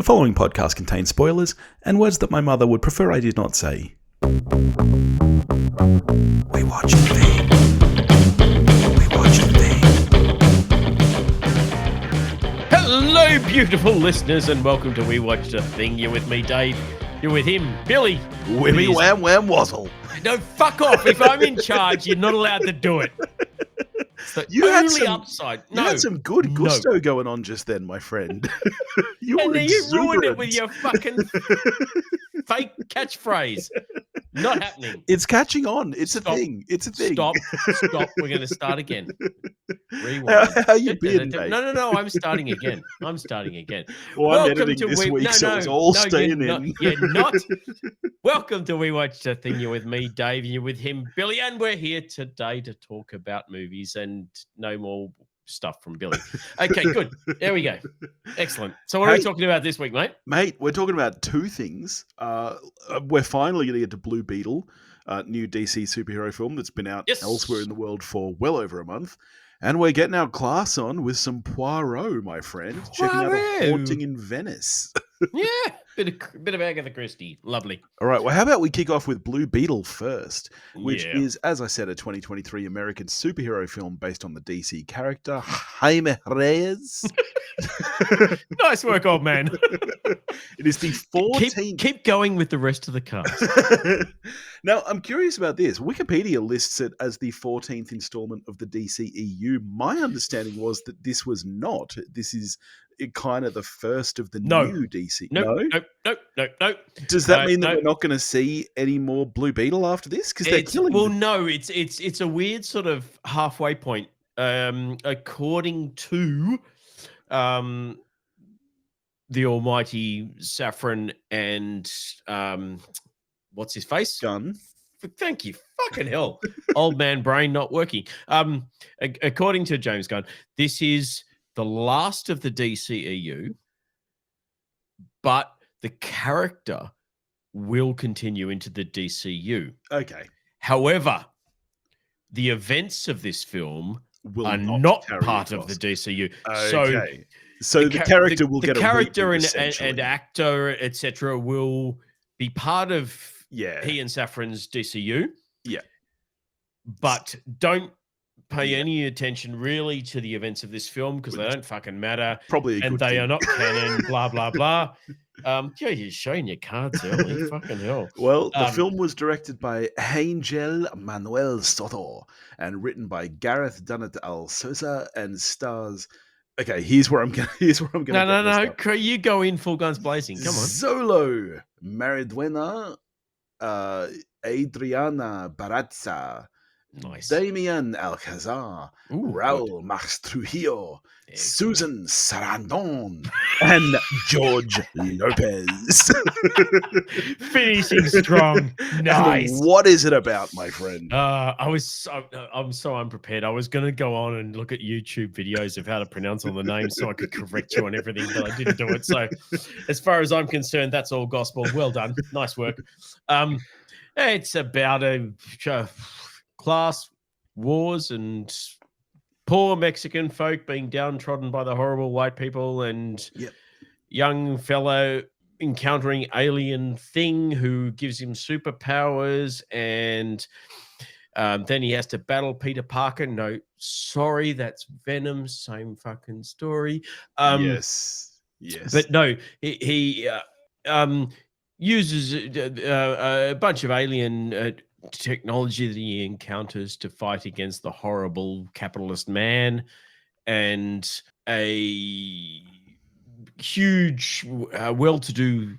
The following podcast contains spoilers and words that my mother would prefer I did not say. We watch the thing. We watch the thing. Hello, beautiful listeners, and welcome to We Watch the Thing. You're with me, Dave. You're with him, Billy. Wimmy wham wham wazzle. No, fuck off. If I'm in charge, you're not allowed to do it. You had some good gusto going on just then, my friend. You ruined it with your fucking fake catchphrase. Not happening. It's catching on. It's a thing. It's a thing. Stop. We're going to start again. Rewind. How you been, mate? No. I'm starting again. Well, I'm Welcome editing to this week, so it's all staying in. You're not. Welcome to We Watch the Thing. You're with me, Dave, and you're with him, Billy, and we're here today to talk about movies and no more stuff from Billy. Okay, good. There we go. Excellent. So what are we talking about this week, mate? Mate, we're talking about two things. We're finally going to get to Blue Beetle, new DC superhero film that's been out elsewhere in the world for well over a month. And we're getting our class on with some Poirot, my friend. Checking out A Haunting in Venice. Yeah, bit of Agatha Christie. Lovely. All right, well, how about we kick off with Blue Beetle first, which is, as I said, a 2023 American superhero film based on the DC character Jaime Reyes. Nice work, old man. It is the 14th. Keep going with the rest of the cast. Now, I'm curious about this. Wikipedia lists it as the 14th installment of the DCEU. My understanding was that this was not. This is kind of the first of the new DC. No. Does that mean that we're not going to see any more Blue Beetle after this? Because they're killing. Well, no. It's a weird sort of halfway point. According to the almighty Safran and what's his face? Gunn. Thank you. Fucking hell. Old man brain not working. According to James Gunn, this is the last of the DCEU, but the character will continue into the DCU. Okay. However, the events of this film are not part of the DCU. Okay. So the character will get a character reboot, and actor, etc., will be part of he and Safran's DCU. Yeah. But don't pay any attention really to the events of this film because they don't fucking matter. Probably and they are not canon, blah, blah, blah. You're showing your cards early. Fucking hell. Well, the film was directed by Angel Manuel Soto and written by Gareth Dunnett Alsosa and stars. Okay, here's where I'm going. No. You go in full guns blazing. Come on. Zolo, Mariduena, Adriana Barazza. Nice. Damian Alcazar, Raul Max Trujillo, Susan Sarandon, and George Lopez. Finishing strong. Nice. And what is it about, my friend? I'm so unprepared. I was going to go on and look at YouTube videos of how to pronounce all the names so I could correct you on everything, but I didn't do it. So as far as I'm concerned, that's all gospel. Well done. Nice work. It's about a class wars and poor Mexican folk being downtrodden by the horrible white people and young fellow encountering alien thing who gives him superpowers and then he has to battle Peter Parker. No, sorry, that's Venom. Same fucking story. Yes. But no, he uses a bunch of alien technology that he encounters to fight against the horrible capitalist man, and a huge well-to-do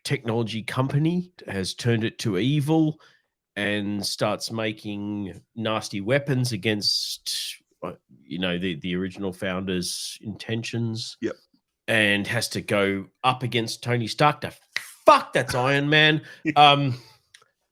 technology company has turned it to evil and starts making nasty weapons against the original founders' intentions. Yep. And has to go up against Tony Stark to fuck that's Iron Man.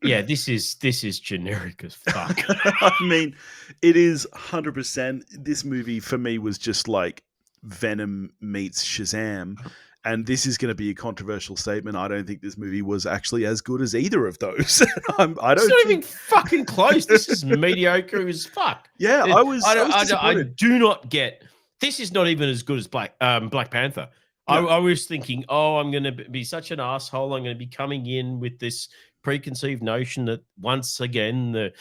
Yeah, this is generic as fuck. I mean, it is 100%. This movie for me was just like Venom meets Shazam, and this is going to be a controversial statement. I don't think this movie was actually as good as either of those. It's not even fucking close. This is mediocre as fuck. Yeah, I do not get. This is not even as good as Black Panther. I was thinking, oh, I'm going to be such an asshole. I'm going to be coming in with this preconceived notion that once again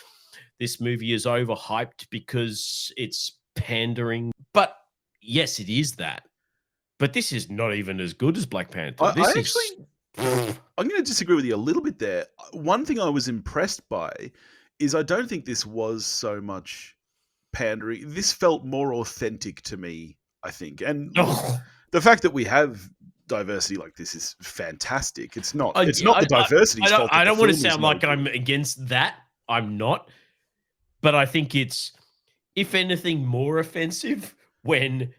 this movie is overhyped because it's pandering. But yes, it is that. But this is not even as good as Black Panther. I'm going to disagree with you a little bit there. One thing I was impressed by is I don't think this was so much pandering. This felt more authentic to me, I think. And the fact that we have diversity like this is fantastic. It's not the diversity's fault. I don't want to sound like I'm against that. I'm not. But I think it's, if anything, more offensive when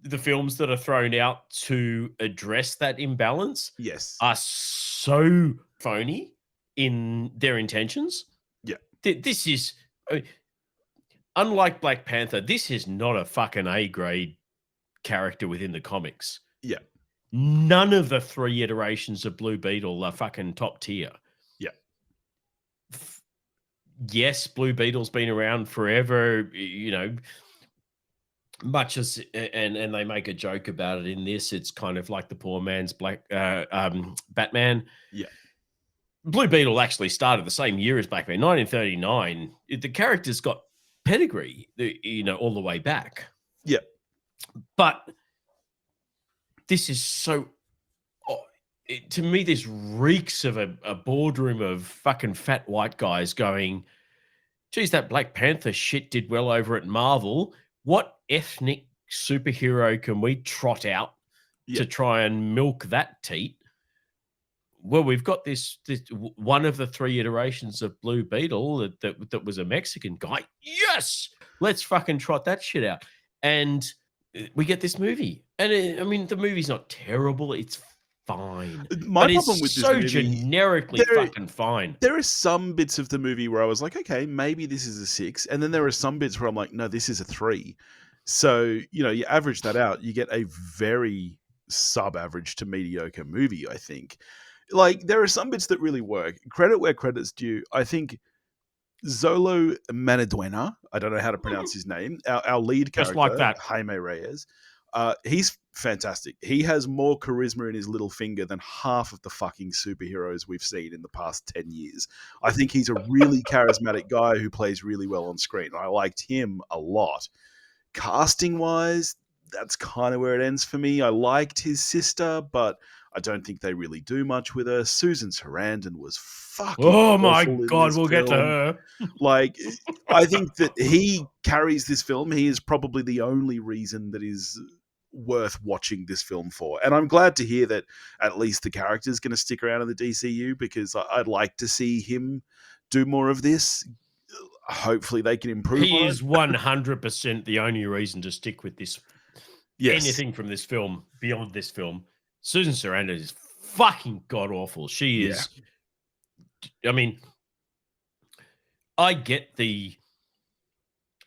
the films that are thrown out to address that imbalance are so phony in their intentions. Yeah. This is, unlike Black Panther, this is not a fucking A-grade character within the comics. Yeah. None of the 3 iterations of Blue Beetle are fucking top tier. Yeah. Yes, Blue Beetle's been around forever, much as, and they make a joke about it in this. It's kind of like the poor man's Batman. Yeah. Blue Beetle actually started the same year as Batman, 1939. The character's got pedigree, all the way back. Yeah. But this is so, to me, this reeks of a boardroom of fucking fat white guys going, geez, that Black Panther shit did well over at Marvel. What ethnic superhero can we trot out to try and milk that teat? Well, we've got this one of the 3 iterations of Blue Beetle that was a Mexican guy. Yes, let's fucking trot that shit out. And we get this movie. And the movie's not terrible. It's fine. My problem with this movie, generically fucking fine. There are some bits of the movie where I was like, okay, maybe this is a 6. And then there are some bits where I'm like, no, this is a 3. So, you average that out, you get a very sub-average to mediocre movie, I think. Like, there are some bits that really work. Credit where credit's due. I think Xolo Maridueña, I don't know how to pronounce his name, our lead character, just like that, Jaime Reyes, he's fantastic. He has more charisma in his little finger than half of the fucking superheroes we've seen in the past 10 years. I think he's a really charismatic guy who plays really well on screen. I liked him a lot. Casting-wise, that's kind of where it ends for me. I liked his sister, but I don't think they really do much with her. Susan Sarandon was fucking oh my God, we'll get to her. Like, I think that he carries this film. He is probably the only reason that is worth watching this film for. And I'm glad to hear that at least the character's going to stick around in the DCU, because I'd like to see him do more of this. Hopefully they can improve. He is 100% the only reason to stick with this. Yes. Anything from this film, beyond this film. Susan Sarandon is fucking god-awful. She is... I get the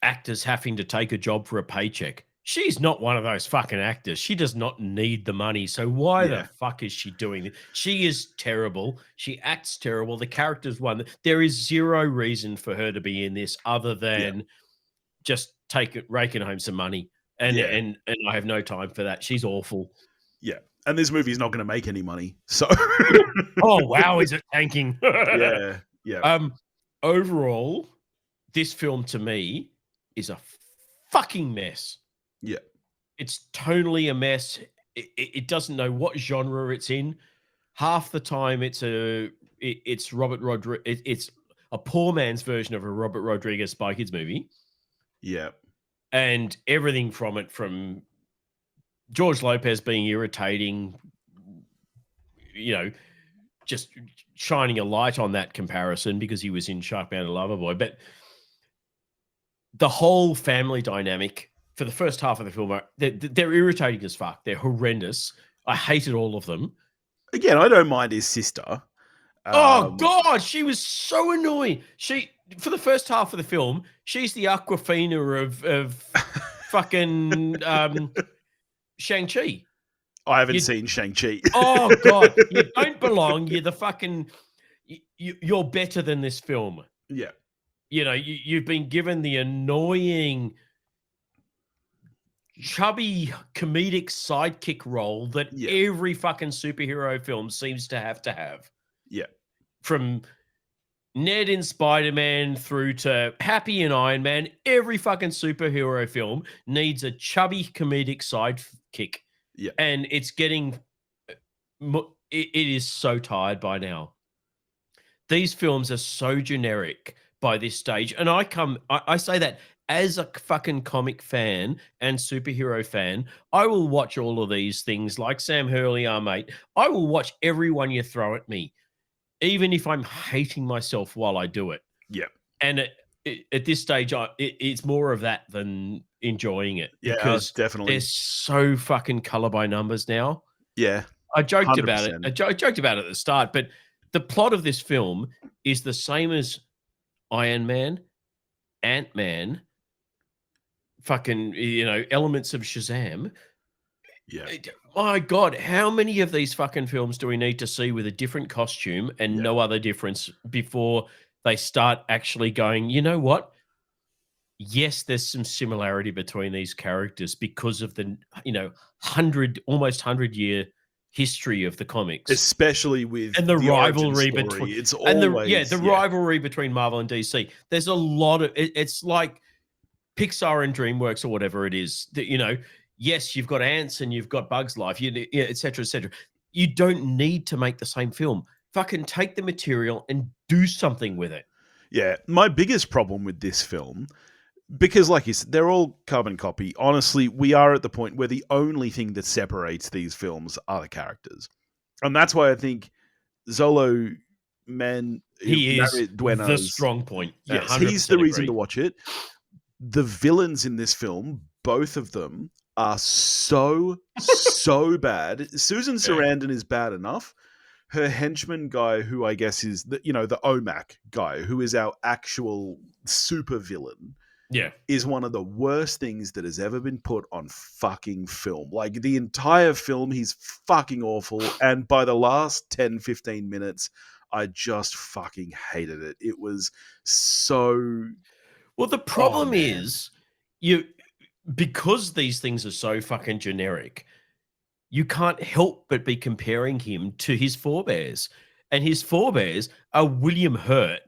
actors having to take a job for a paycheck. She's not one of those fucking actors. She does not need the money. So why the fuck is she doing this? She is terrible. She acts terrible. The character's one. There is zero reason for her to be in this other than just raking home some money. And I have no time for that. She's awful. Yeah. And this movie is not going to make any money. So oh wow, is it tanking? Yeah. Overall, this film to me is a fucking mess. Yeah. It's totally a mess. It doesn't know what genre it's in. Half the time it's Robert Rodriguez. It's a poor man's version of a Robert Rodriguez Spy Kids movie. Yeah. And everything from it, from George Lopez being irritating, just shining a light on that comparison because he was in Sharkbound and Loverboy. But the whole family dynamic for the first half of the film, they're irritating as fuck. They're horrendous. I hated all of them. Again, I don't mind his sister. Oh, God, she was so annoying. For the first half of the film, she's the Aquafina of fucking Shang-Chi. I haven't seen Shang-Chi. Oh, God. You don't belong. You're the fucking... You're better than this film. Yeah. You've been given the annoying chubby comedic sidekick role that Yeah. every fucking superhero film seems to have. Yeah. From Ned in Spider-Man through to Happy in Iron Man, every fucking superhero film needs a chubby comedic sidekick. Yeah. And it's getting it is so tired by now. These films are so generic by this stage. And I say that as a fucking comic fan and superhero fan, I will watch all of these things like Sam Hurley, our mate. I will watch every one you throw at me, even if I'm hating myself while I do it. Yeah. And at this stage, it's more of that than enjoying it. Yeah, because definitely. they're so fucking color by numbers now. Yeah. I joked about it. 100%. I joked about it at the start, but the plot of this film is the same as Iron Man, Ant-Man, fucking, elements of Shazam. Yeah. My God, how many of these fucking films do we need to see with a different costume and no other difference before they start actually going, you know what? Yes, there's some similarity between these characters because of the, almost 100-year history of the comics, especially with and the rivalry between it's always rivalry between Marvel and DC. There's a lot of it's like Pixar and DreamWorks or whatever it is. That yes, you've got Ants and you've got Bugs Life, et cetera, et cetera. You don't need to make the same film. Fucking take the material and do something with it. Yeah, my biggest problem with this film, because like you said, they're all carbon copy. Honestly, we are at the point where the only thing that separates these films are the characters. And that's why I think Xolo he is the strong point. Yes, he's the reason to watch it. The villains in this film, both of them, are so bad. Susan Sarandon is bad enough. Her henchman guy, who I guess is the OMAC guy, who is our actual super villain, is one of the worst things that has ever been put on fucking film. Like, the entire film, he's fucking awful. And by the last 10, 15 minutes, I just fucking hated it. It was so... Well, the problem is, because these things are so fucking generic, you can't help but be comparing him to his forebears. And his forebears are William Hurt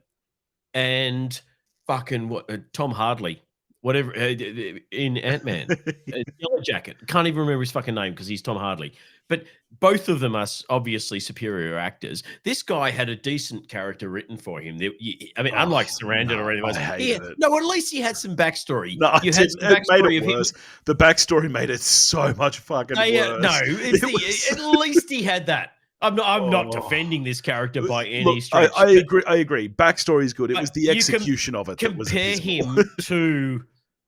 and fucking Tom Hardy, whatever, in Ant-Man. Yellow Jacket. Can't even remember his fucking name because he's Tom Hardy. But both of them are obviously superior actors. This guy had a decent character written for him. Unlike Sarandon or anyone else. No, at least he had some backstory. No, you had some backstory of worse. The backstory made it so much fucking worse. No, at least he had that. I'm not defending this character by any stretch. I agree. Backstory is good. It was the execution of it that was abysmal. Compare him to...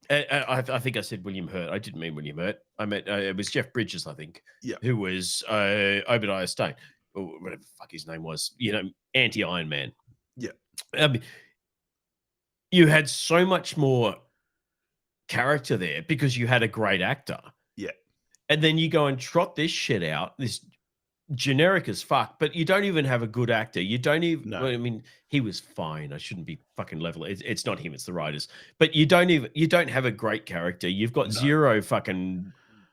I think I said William Hurt. I didn't mean William Hurt. I meant it was Jeff Bridges, I think, who was Obadiah Stane, or whatever the fuck his name was. Anti-Iron Man. Yeah. You had so much more character there because you had a great actor. Yeah. And then you go and trot this shit out, this generic as fuck, but you don't even have a good actor. You don't even... No. I mean, he was fine. I shouldn't be fucking level. It's not him, it's the writers. But you don't have a great character. You've got zero fucking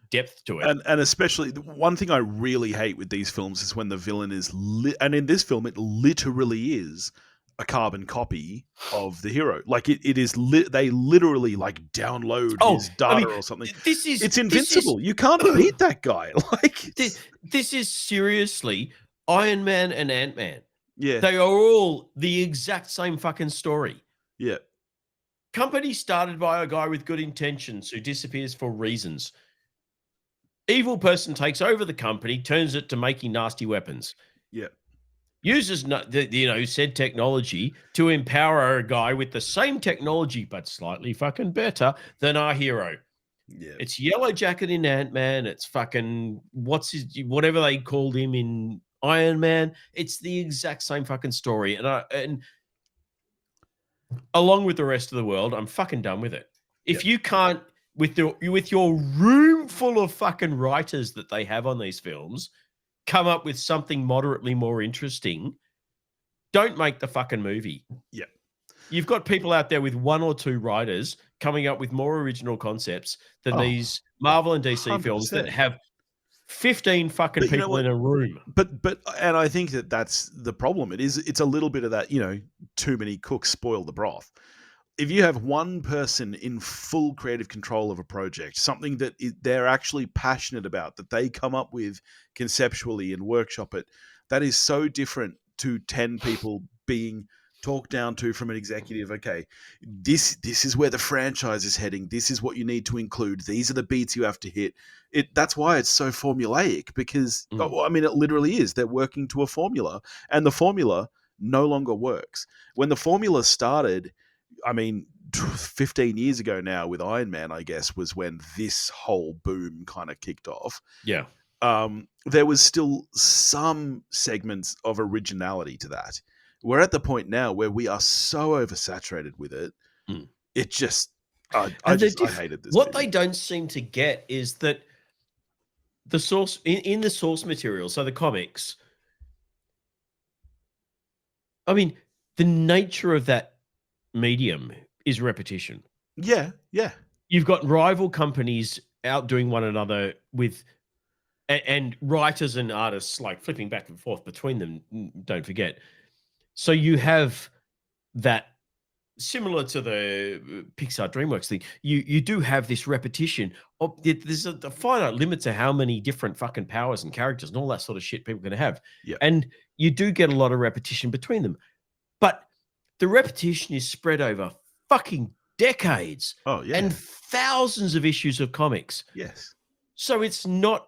depth to it. And especially, one thing I really hate with these films is when the villain is... and in this film, it literally is a carbon copy of the hero. Like, it is... they literally, like, download his data or something. It's invincible. You can't beat that guy. Like... This is seriously Iron Man and Ant-Man. Yeah. They are all the exact same fucking story. Yeah. Company started by a guy with good intentions who disappears for reasons. Evil person takes over the company, turns it to making nasty weapons. Yeah. Uses said technology to empower a guy with the same technology but slightly fucking better than our hero. Yeah. It's Yellow Jacket in Ant-Man. It's fucking whatever they called him in Iron Man. It's the exact same fucking story. And along with the rest of the world, I'm fucking done with it. If you can't, with your room full of fucking writers that they have on these films, come up with something moderately more interesting, don't make the fucking movie. Yeah. You've got people out there with one or two writers coming up with more original concepts than these Marvel and DC films that 100%. have 15 fucking But you know people what? in a room. But and I think that's the problem. It's a little bit of that, too many cooks spoil the broth. If you have one person in full creative control of a project, something that they're actually passionate about, that they come up with conceptually and workshop it, that is so different to 10 people being talked down to from an executive. Okay, this is where the franchise is heading. This is what you need to include. These are the beats you have to hit. That's why it's so formulaic, because I mean, it literally is. They're working to a formula, and the formula no longer works. When the formula started, I mean, 15 years ago now with Iron Man, I guess, was when this whole boom kind of kicked off. Yeah. There was still some segments of originality to that. We're at the point now where we are so oversaturated with it. It just, I hated this. What they don't seem to get is that the source in the source material, so the comics, I mean, the nature of that medium is repetition. Yeah. You've got rival companies outdoing one another with, and writers and artists like flipping back and forth between them. Don't forget. So you have that similar to the Pixar DreamWorks thing. You do have this repetition. There's a finite limit to how many different fucking powers and characters and all that sort of shit people are going to have. Yeah. And you do get a lot of repetition between them. But the repetition is spread over fucking decades. Oh, yeah. And thousands of issues of comics. Yes. So it's not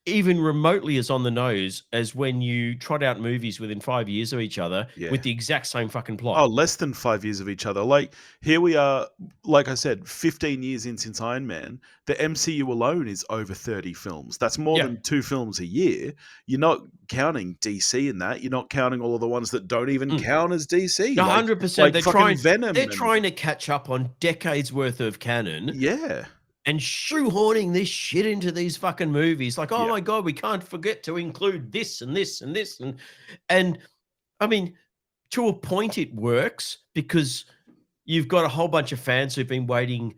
even remotely as on the nose as when you trot out movies within 5 years of each other with the exact same fucking plot. Oh, less than 5 years of each other. Like, here we are, like I said, 15 years in since Iron Man. The MCU alone is over 30 films. That's more than 2 films a year. You're not counting DC in that. You're not counting all of the ones that don't even count as DC. 100%. Venom. They're trying to catch up on decades worth of canon. Yeah. And shoehorning this shit into these fucking movies. Like, oh my God, we can't forget to include this and this and this. And I mean, to a point it works because you've got a whole bunch of fans who've been waiting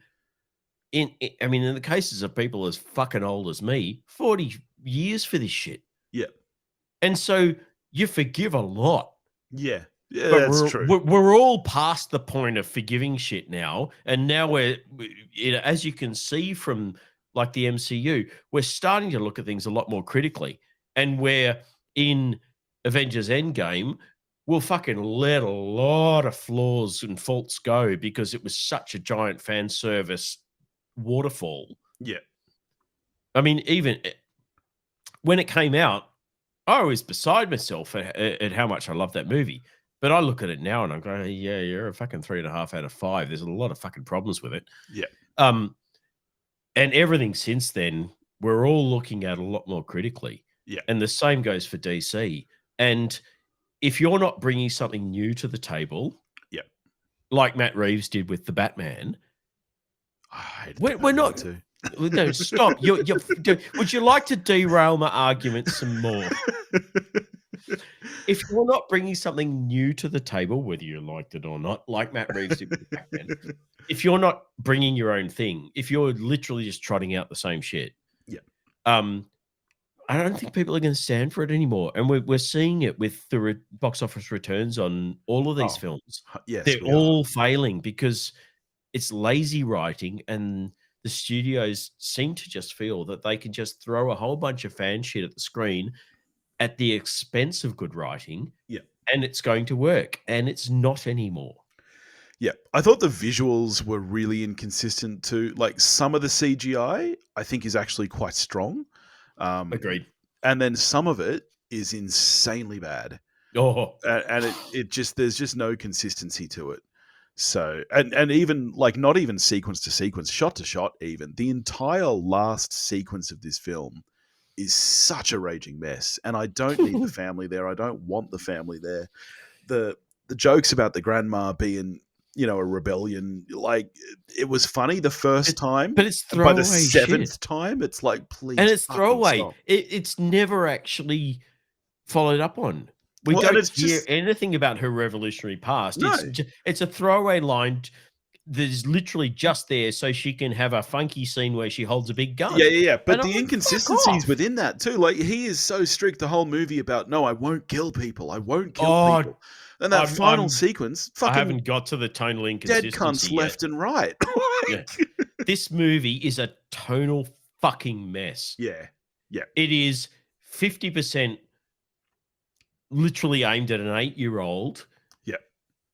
in the cases of people as fucking old as me, 40 years for this shit. Yeah. And so you forgive a lot. Yeah. Yeah, that's true. We're all past the point of forgiving shit now, and now we're, as you can see from like the MCU, we're starting to look at things a lot more critically, and where in Avengers Endgame, we'll fucking let a lot of flaws and faults go because it was such a giant fan service waterfall. Yeah, I mean, even when it came out, I was beside myself at how much I loved that movie. But I look at it now and I'm going, yeah, you're a fucking 3.5 out of 5. There's a lot of fucking problems with it. Yeah. And everything since then, we're all looking at a lot more critically. Yeah. And the same goes for DC. And if you're not bringing something new to the table, like Matt Reeves did with the Batman, we're not. Too. No, stop. Would you like to derail my argument some more? If you're not bringing something new to the table, whether you liked it or not, like Matt Reeves did with Batman, if you're not bringing your own thing, if you're literally just trotting out the same shit, I don't think people are going to stand for it anymore. And we're seeing it with the box office returns on all of these films. Yes, they're all failing because it's lazy writing, and the studios seem to just feel that they can just throw a whole bunch of fan shit at the screen at the expense of good writing, and it's going to work, and it's not anymore. Yeah, I thought the visuals were really inconsistent too. Like, some of the CGI, I think, is actually quite strong. Agreed. And then some of it is insanely bad. Oh, and it just, there's just no consistency to it. So, and even like, not even sequence to sequence, shot to shot, even the entire last sequence of this film is such a raging mess, and I don't need the family there. I don't want the family there. The jokes about the grandma being, a rebellion, like, it was funny the first time, but it's throwaway. By the 7th shit. time, it's like, please, and it's throwaway. Stop. It's never actually followed up on. We don't hear anything about her revolutionary past. No. It's a throwaway line. there's literally just there so she can have a funky scene where she holds a big gun. Yeah. But And the I'm like, inconsistencies fuck off. within that too, like he is so strict the whole movie about no, I won't kill people. I won't kill Oh, people. And that final I'm sequence, I fucking haven't got to the tonal dead inconsistency cunts yet. left and right. Yeah. This movie is a tonal fucking mess. Yeah. It is 50% literally aimed at an 8-year-old. Yeah.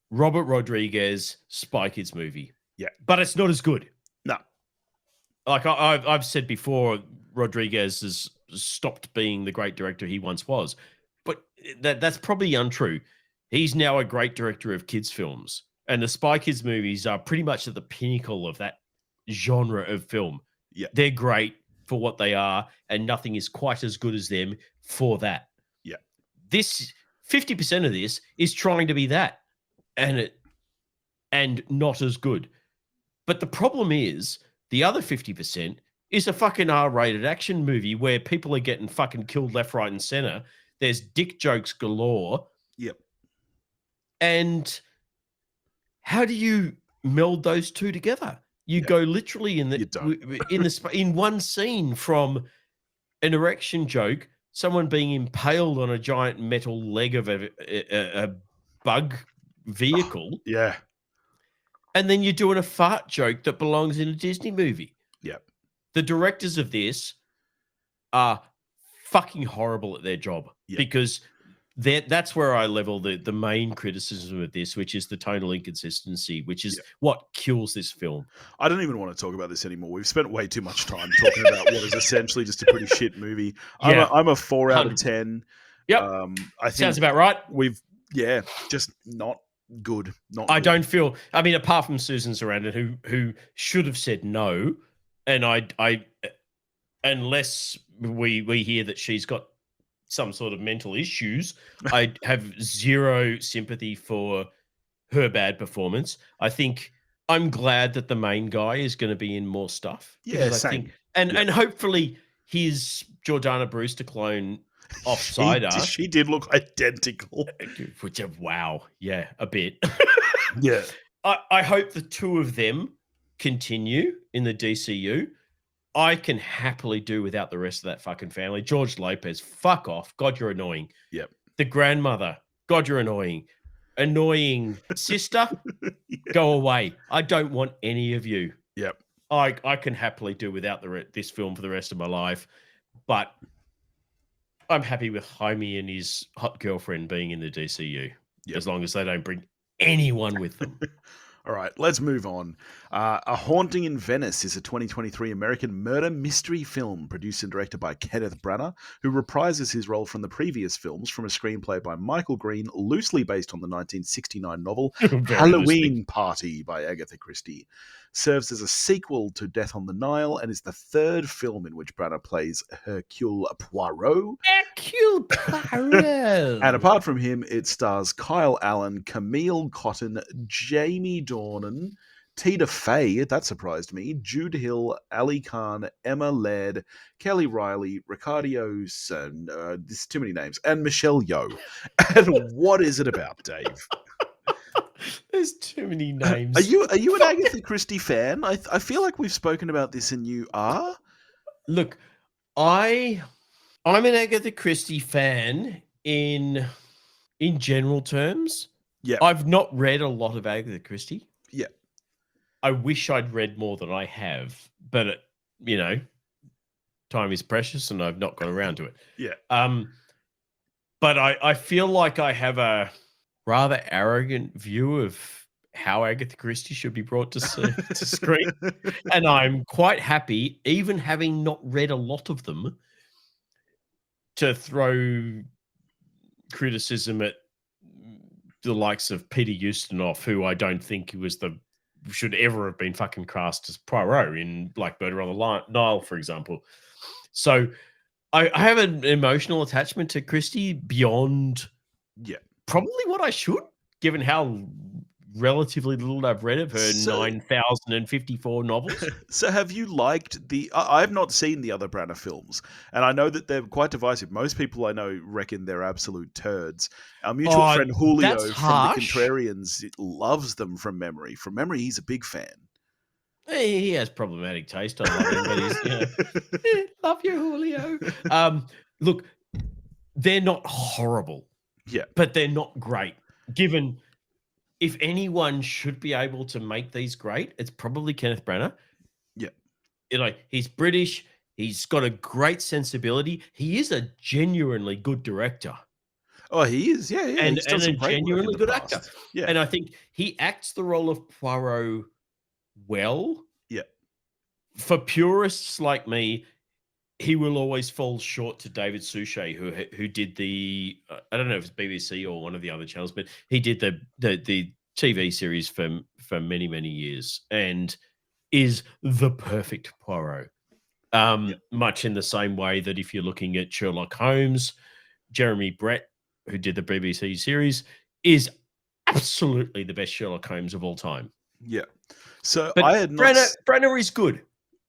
Robert Rodriguez Spy Kids movie. Yeah. But it's not as good. No. Like I've said before, Rodriguez has stopped being the great director he once was. But that's probably untrue. He's now a great director of kids' films. And the Spy Kids movies are pretty much at the pinnacle of that genre of film. Yeah. They're great for what they are, and nothing is quite as good as them for that. Yeah. This 50% of this is trying to be that, and not as good. But the problem is the other 50% is a fucking R-rated action movie where people are getting fucking killed left, right, and center. There's dick jokes galore. Yep. And how do you meld those two together? You go literally in one scene from an erection joke, someone being impaled on a giant metal leg of a bug vehicle. Yeah. And then you're doing a fart joke that belongs in a Disney movie. Yep. The directors of this are fucking horrible at their job because that's where I level the main criticism of this, which is the tonal inconsistency, which is what kills this film. I don't even want to talk about this anymore. We've spent way too much time talking about what is essentially just a pretty shit movie. I'm a 4 out of 10. Yep. I think sounds about right. Just not good. I don't feel. I mean, apart from Susan Sarandon, who should have said no, and I unless we hear that she's got some sort of mental issues, I have zero sympathy for her bad performance. I think I'm glad that the main guy is going to be in more stuff. Yeah, same. And hopefully his Jordana Brewster clone Offsider. She did look identical. Which, wow, yeah, a bit. Yeah. I hope the two of them continue in the DCU. I can happily do without the rest of that fucking family. George Lopez, fuck off. God, you're annoying. Yep. The grandmother, God, you're annoying. Annoying sister, go away. I don't want any of you. Yep. I can happily do without this film for the rest of my life, but I'm happy with Jaime and his hot girlfriend being in the DCU, as long as they don't bring anyone with them. All right, let's move on. A Haunting in Venice is a 2023 American murder mystery film produced and directed by Kenneth Branagh, who reprises his role from the previous films from a screenplay by Michael Green, loosely based on the 1969 novel Halloween Party by Agatha Christie. Serves as a sequel to Death on the Nile and is the third film in which Branagh plays Hercule Poirot. Hercule Poirot! And apart from him, it stars Kyle Allen, Camille Cotton, Jamie Dornan, Tina Fey, that surprised me, Jude Hill, Ali Khan, Emma Laird, Kelly Riley, Ricardo Son, there's too many names, and Michelle Yeoh. And what is it about, Dave? There's too many names. Are you an Agatha Christie fan? I feel like we've spoken about this and you are. Look, I'm an Agatha Christie fan in general terms. Yeah. I've not read a lot of Agatha Christie. Yeah. I wish I'd read more than I have, but time is precious and I've not got around to it. Yeah. But I feel like I have a rather arrogant view of how Agatha Christie should be brought to screen. And I'm quite happy, even having not read a lot of them, to throw criticism at the likes of Peter Ustinov, who I don't think should ever have been fucking cast as Poirot in like Murder on the Nile, for example. So I have an emotional attachment to Christie beyond probably what I should, given how relatively little I've read of her So 9,054 novels. So have you liked the I have not seen the other Branagh films, and I know that they're quite divisive. Most people I know reckon they're absolute turds. Our mutual Oh, friend that's Julio from the harsh. Contrarians loves them from memory. From memory, he's a big fan. He has problematic taste. I love him, but he's, love you, Julio. Look, they're not horrible, Yeah. but they're not great. Given if anyone should be able to make these great, it's probably Kenneth Branagh. Yeah. He's British. He's got a great sensibility. He is a genuinely good director Oh, he is. Yeah, yeah. and He's done a some great work in genuinely the good actor. past. Yeah. And I think he acts the role of Poirot well. Yeah. For purists like me, he will always fall short to David Suchet, who did the I don't know if it's BBC or one of the other channels, but he did the TV series for many years and is the perfect Poirot. Yeah. Much in the same way that if you're looking at Sherlock Holmes, Jeremy Brett, who did the BBC series, is absolutely the best Sherlock Holmes of all time. Yeah. So But I had not. Branagh is good.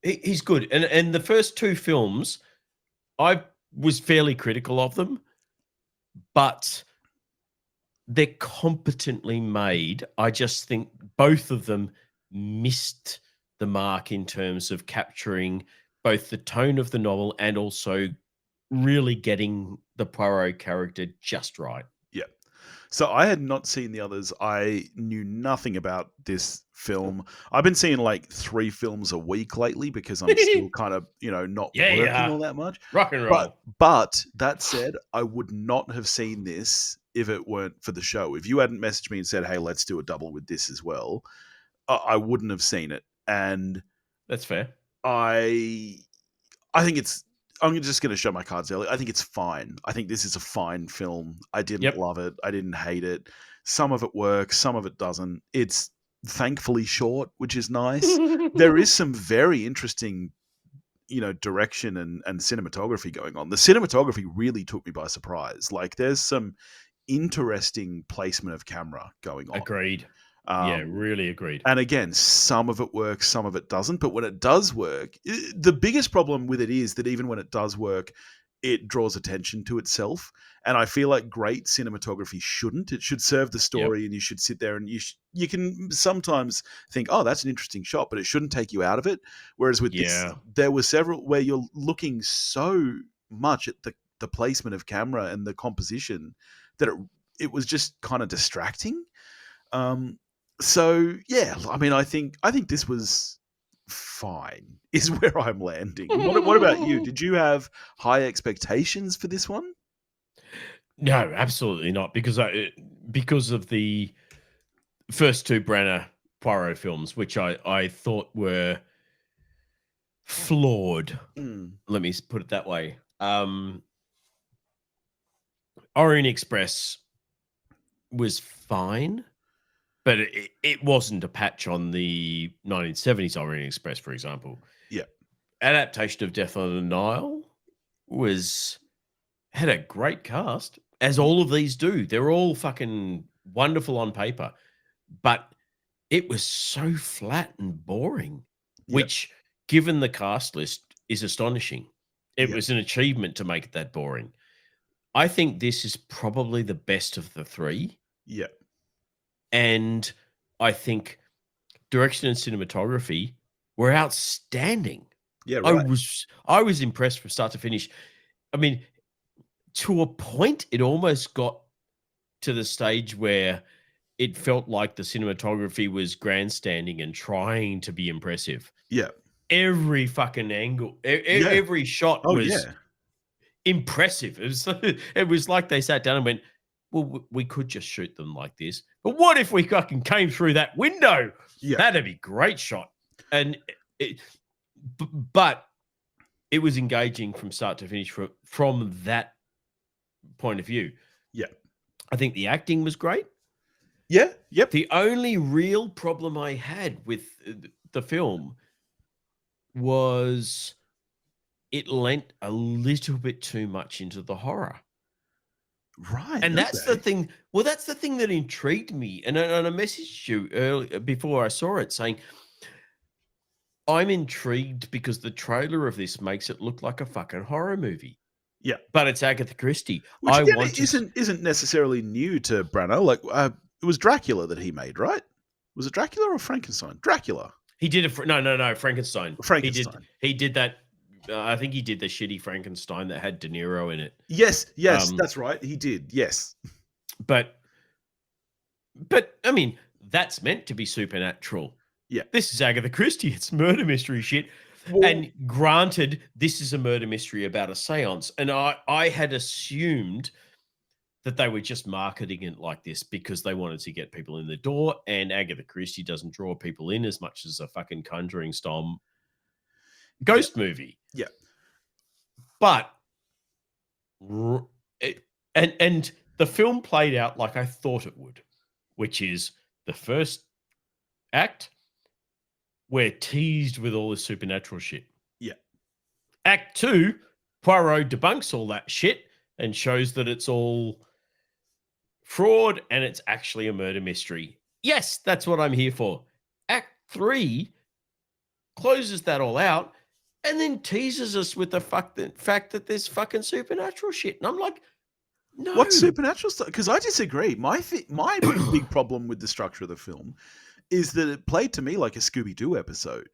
He's good. And the first two films, I was fairly critical of them, but they're competently made. I just think both of them missed the mark in terms of capturing both the tone of the novel and also really getting the Poirot character just right. Yeah. So I had not seen the others. I knew nothing about this film. I've been seeing like 3 films a week lately because I'm still kind of, not working all that much. Rock and roll. But that said, I would not have seen this if it weren't for the show. If you hadn't messaged me and said, "Hey, let's do a double with this as well," I wouldn't have seen it. And That's fair. I think I'm just going to show my cards early. I think it's fine. I think this is a fine film. I didn't love it. I didn't hate it. Some of it works, some of it doesn't. It's thankfully short, which is nice. There is some very interesting, direction and cinematography going on. The cinematography really took me by surprise. Like, there's some interesting placement of camera going on. Agreed. Yeah, really agreed. And again, some of it works, some of it doesn't. But when it does work, the biggest problem with it is that even when it does work, it draws attention to itself. And I feel like great cinematography shouldn't. It should serve the story, and you should sit there and you can sometimes think, "Oh, that's an interesting shot," but it shouldn't take you out of it. Whereas with this, there were several where you're looking so much at the placement of camera and the composition that it was just kind of distracting. So yeah, I mean, I think this was fine, is where I'm landing. What about you? Did you have high expectations for this one? No, absolutely not, because of the first two Branagh Poirot films, which I thought were flawed. Let me put it that way. Orient Express was fine, but it wasn't a patch on the 1970s Orient Express, for example. Yeah. Adaptation of Death on the Nile had a great cast, as all of these do. They're all fucking wonderful on paper, but it was so flat and boring, which, given the cast list, is astonishing. It was an achievement to make it that boring. I think this is probably the best of the three. Yeah. And I think direction and cinematography were outstanding. Yeah, right. I was impressed from start to finish. I mean, to a point, it almost got to the stage where it felt like the cinematography was grandstanding and trying to be impressive. Yeah. Every fucking angle, every shot was impressive. It was like they sat down and went, well, we could just shoot them like this, but what if we fucking came through that window? Yeah. That'd be a great shot. And but it was engaging from start to finish from that point of view. Yeah. I think the acting was great. Yeah. Yep. The only real problem I had with the film was it lent a little bit too much into the horror. Right. And that's the Okay. thing. Well, that's the thing that intrigued me. And I messaged you earlier before I saw it saying, I'm intrigued because the trailer of this makes it look like a fucking horror movie. Yeah. But it's Agatha Christie. Which again isn't necessarily new to Branagh. Like it was Dracula that he made, right? Was it Dracula or Frankenstein? Dracula. He did it. No, Frankenstein. Frankenstein. He did that. I think he did the shitty Frankenstein that had De Niro in it. Yes, that's right. He did. Yes. But I mean, that's meant to be supernatural. Yeah. This is Agatha Christie. It's murder mystery shit. Well, and granted, this is a murder mystery about a seance. And I had assumed that they were just marketing it like this because they wanted to get people in the door. And Agatha Christie doesn't draw people in as much as a fucking Conjuring style ghost movie. Yeah. But and the film played out like I thought it would, which is the first act, we're teased with all this supernatural shit. Yeah. Act 2, Poirot debunks all that shit and shows that it's all fraud and it's actually a murder mystery. Yes, that's what I'm here for. Act 3 closes that all out and then teases us with the fact that there's fucking supernatural shit. And I'm like, no. What's supernatural stuff? Because I disagree. My big problem with the structure of the film is that it played to me like a Scooby-Doo episode.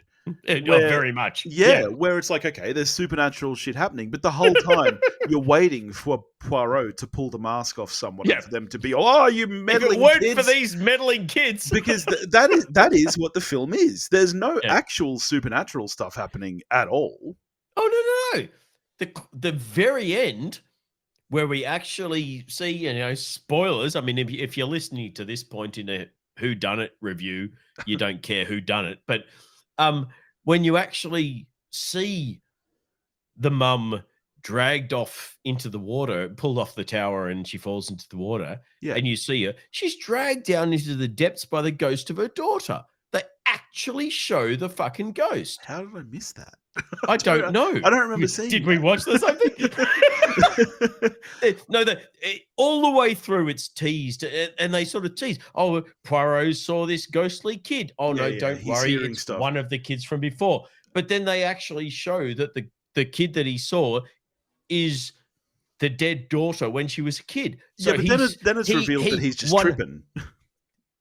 Very much. Yeah, where it's like, okay, there's supernatural shit happening, but the whole time you're waiting for Poirot to pull the mask off someone for them to be, oh, you meddling kids. If it weren't for these meddling kids. Because that is what the film is. There's no actual supernatural stuff happening at all. Oh, no. The very end, where we actually see, spoilers. I mean, if you're listening to this point in a whodunit review, you don't care who done it. But when you actually see the mum dragged off into the water, pulled off the tower, and she falls into the water, and you see her, she's dragged down into the depths by the ghost of her daughter. They actually show the fucking ghost. How did I miss that? I don't know. I don't remember seeing. Did we watch the same thing? No, all the way through it's teased, and they sort of tease. Oh, Poirot saw this ghostly kid. Oh no, don't worry, it's one of the kids from before. But then they actually show that the kid that he saw is the dead daughter when she was a kid. So but then it's revealed that he's just tripping.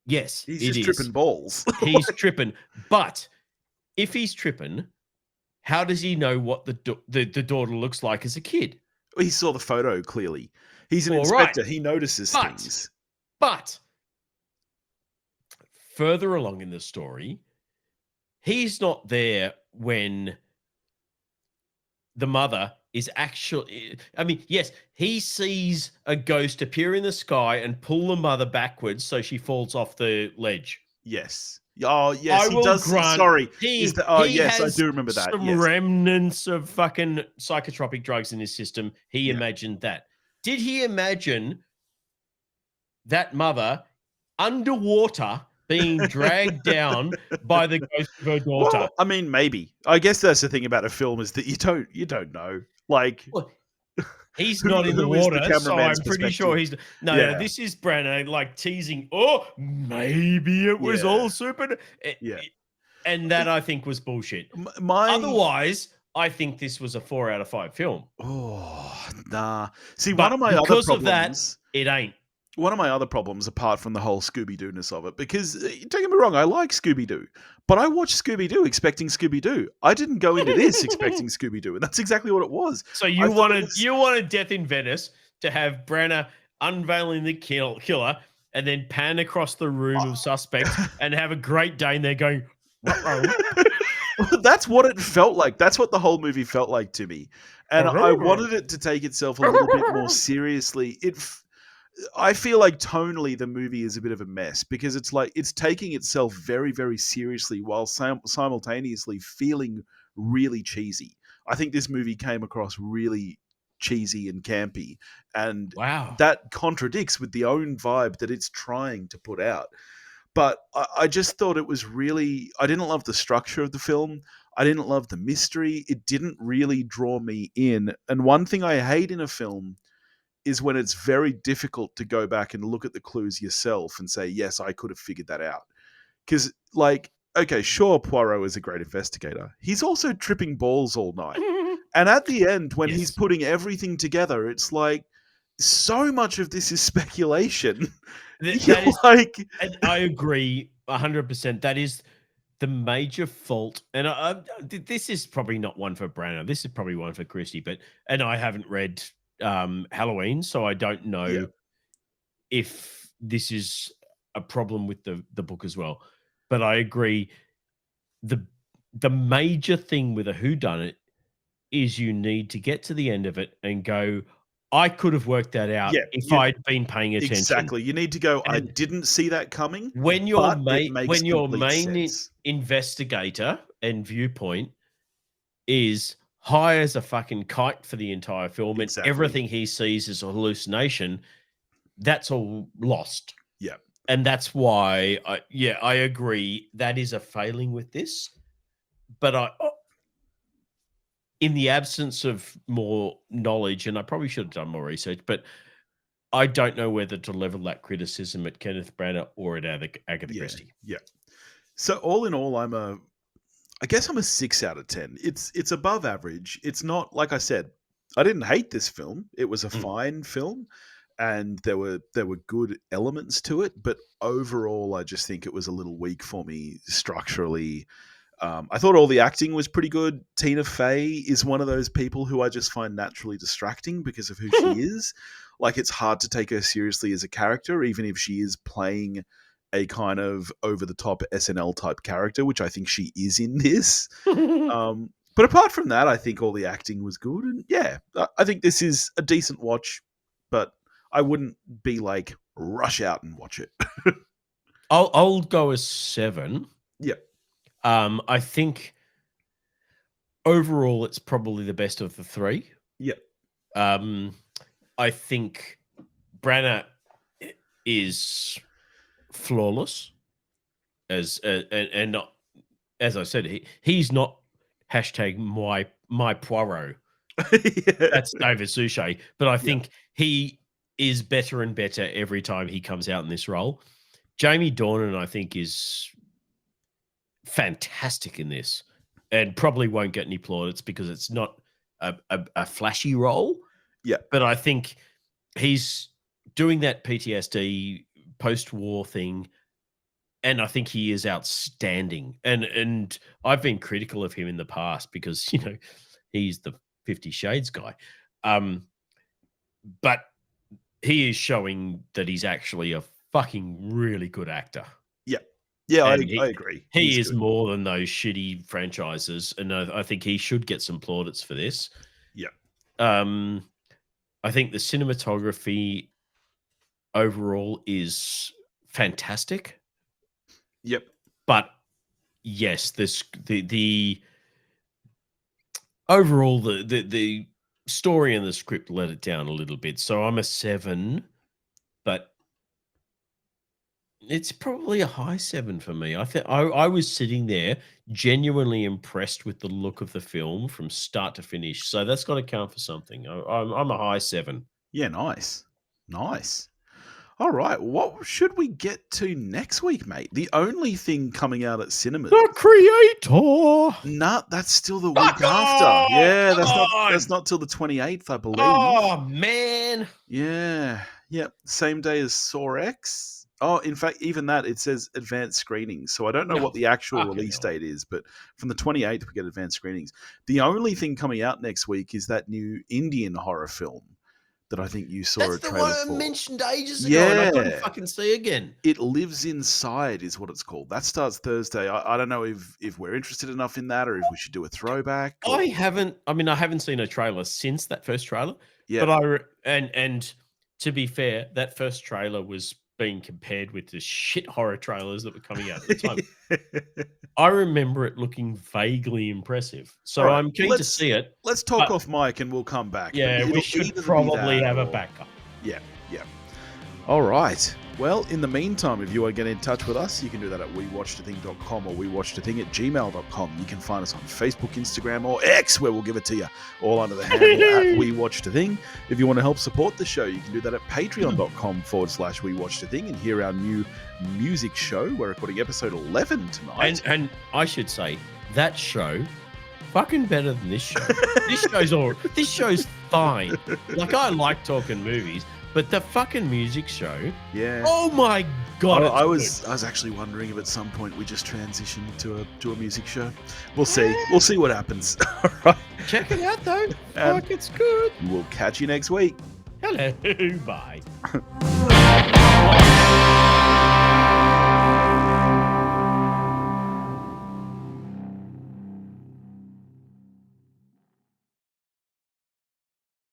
Yes, he's just tripping balls. He's tripping, but if he's tripping, how does he know what the daughter looks like as a kid? He saw the photo clearly. He's an inspector. Right. He notices things. But further along in the story, he's not there when the mother is actually... I mean, yes, he sees a ghost appear in the sky and pull the mother backwards so she falls off the ledge. Yes. Oh, yes, he does. Sorry. Yes, I do remember that. Some remnants of fucking psychotropic drugs in his system. He imagined that. Did he imagine that mother underwater being dragged down by the ghost of her daughter? Well, I mean, maybe. I guess that's the thing about a film is that you don't know. Like... Well, he's not in the water, so I'm pretty sure he's... No, this is Branagh, like, teasing, oh, maybe it was all super... And that, I think, was bullshit. Otherwise, I think this was a 4 out of 5 film. Oh, nah. See, one of my other problems... Because of that, it ain't. One of my other problems, apart from the whole Scooby-Doo-ness of it, because, don't get me wrong, I like Scooby-Doo, but I watched Scooby-Doo expecting Scooby-Doo. I didn't go into this expecting Scooby-Doo, and that's exactly what it was. So you wanted Death in Venice to have Branagh unveiling the killer and then pan across the room of suspects and have a great day, and they're going... That's what it felt like. That's what the whole movie felt like to me. And I wanted it to take itself a little bit more seriously. I feel like tonally the movie is a bit of a mess because it's like it's taking itself very, very seriously while simultaneously feeling really cheesy. I think this movie came across really cheesy and campy, and that contradicts with the own vibe that it's trying to put out. But I just thought it was really... I didn't love the structure of the film. I didn't love the mystery. It didn't really draw me in. And one thing I hate in a film is when it's very difficult to go back and look at the clues yourself and say, yes, I could have figured that out. Because, like, okay, sure, Poirot is a great investigator. He's also tripping balls all night. And at the end, when he's putting everything together, it's like, so much of this is speculation. And I agree 100%. That is the major fault. And this is probably not one for Branagh. This is probably one for Christie. And I haven't read Halloween, so I don't know if this is a problem with the book as well. But I agree. The major thing with a whodunit is you need to get to the end of it and go, I could have worked that out if I'd been paying attention. Exactly. You need to go, I didn't see that coming. When your main investigator and viewpoint is high as a fucking kite for the entire film and everything he sees is a hallucination, that's all lost. Yeah. And that's why, I agree. That is a failing with this. But in the absence of more knowledge, and I probably should have done more research, but I don't know whether to level that criticism at Kenneth Branagh or at Agatha Christie. Yeah. So all in all, I guess I'm a 6 out of 10. It's above average. It's not, like I said, I didn't hate this film. It was a fine film, and there were good elements to it, but overall, I just think it was a little weak for me structurally. I thought all the acting was pretty good. Tina Fey is one of those people who I just find naturally distracting because of who she is. Like, it's hard to take her seriously as a character, even if she is playing a kind of over-the-top SNL type character, which I think she is in this. But apart from that, I think all the acting was good. And yeah, I think this is a decent watch, but I wouldn't be like, rush out and watch it. I'll go a 7. Yeah. I think overall it's probably the best of the 3. Yeah. I think Branagh is flawless and not, as I said, he's not hashtag my Poirot. That's David Suchet, but I think he is better and better every time he comes out in this role. Jamie Dornan, I think, is fantastic in this and probably won't get any plaudits because it's not a flashy role. Yeah. But I think he's doing that PTSD post-war thing, and I think he is outstanding. And I've been critical of him in the past because, you know, he's the 50 Shades guy. But he is showing that he's actually a fucking really good actor. Yeah. Yeah, I agree. He is good. More than those shitty franchises, and I think he should get some plaudits for this. Yeah. I think the cinematography overall is fantastic. Yep. But yes, the overall the story and the script let it down a little bit. So I'm a 7, but it's probably a high 7 for me. I was sitting there genuinely impressed with the look of the film from start to finish. So that's got to count for something. I'm a high 7. Yeah, nice. All right, what should we get to next week, mate? The only thing coming out at cinemas. The Creator. Nah, that's still the week after. Yeah, that's not till the 28th, I believe. Oh man. Yeah. Same day as Saw X. Oh, in fact, even that, it says advanced screenings. So I don't know what the actual release date is, but from the 28th, we get advanced screenings. The only thing coming out next week is that new Indian horror film that I think you saw a trailer for. That's the one I mentioned ages ago, and I couldn't fucking see again. It Lives Inside is what it's called. That starts Thursday. I don't know if we're interested enough in that or if we should do a throwback. I haven't seen a trailer since that first trailer. Yeah. But and to be fair, that first trailer was being compared with the shit horror trailers that were coming out at the time. I remember it looking vaguely impressive. So I'm keen to see it. Let's talk off mic and we'll come back. Yeah, we should probably have a backup. Yeah. All right. Well, in the meantime, if you want to get in touch with us, you can do that at wewatchedathing.com or wewatchedathing@gmail.com. You can find us on Facebook, Instagram, or X, where we'll give it to you, all under the handle at wewatchedathing. If you want to help support the show, you can do that at patreon.com/wewatchedathing and hear our new music show. We're recording episode 11 tonight. And I should say, that show, fucking better than this show. This show's fine. Like, I like talking movies, but the fucking music show, yeah. Oh my god! I was actually wondering if at some point we just transition to a music show. We'll see. We'll see what happens. All right. Check it out though. Fuck, it's good. We'll catch you next week. Hello. Bye.